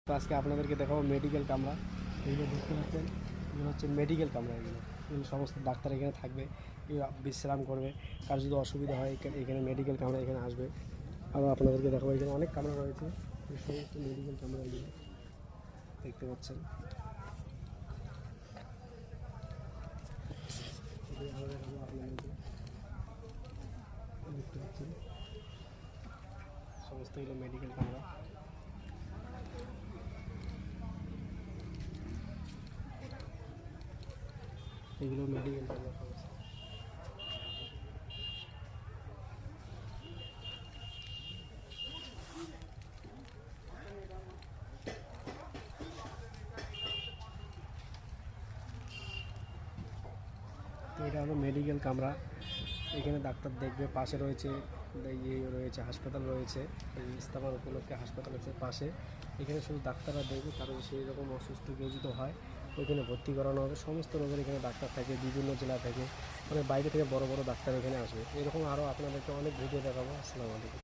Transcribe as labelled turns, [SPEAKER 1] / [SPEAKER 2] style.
[SPEAKER 1] তো আজকে আপনাদেরকে দেখাবো মেডিকেল কামরা। এগুলো দেখতে পাচ্ছেন, এগুলো হচ্ছে মেডিকেল কামরা। এগুলো সমস্ত ডাক্তার এখানে থাকবে, এরা বিশ্রাম করবে। কার যদি অসুবিধা হয় এখানে মেডিকেল কামরা এখানে আসবে। আরও আপনাদেরকে দেখাবো, এখানে অনেক কামরা রয়েছে, এই সমস্ত মেডিকেল কামরা এগুলো দেখতে পাচ্ছেন। আরও দেখাবো আপনাদেরকে, দেখতে পাচ্ছেন সমস্ত এগুলো মেডিকেল কামরা। এগুলো মেডিকেল কামরা সমস্ত। তো এটা হলো মেডিকেল কামরা, এখানে ডাক্তার দেখবে। পাশে রয়েছে রয়েছে হাসপাতাল রয়েছে, এই ইস্তেমার উপলক্ষে হাসপাতাল আছে পাশে। এখানে শুধু ডাক্তাররা দেখবে, কারণ সেই রকম অসুস্থ কেউ যদি হয় ওইখানে ভর্তি করানো হবে। সমস্ত রোগের এখানে ডাক্তার থাকে, বিভিন্ন জেলা থেকে, মানে বাইরে থেকে বড় বড় ডাক্তার এখানে আসবে। এরকম আরও আপনাদেরকে অনেক ভিডিও দেখাবো। আসসালামু আলাইকুম।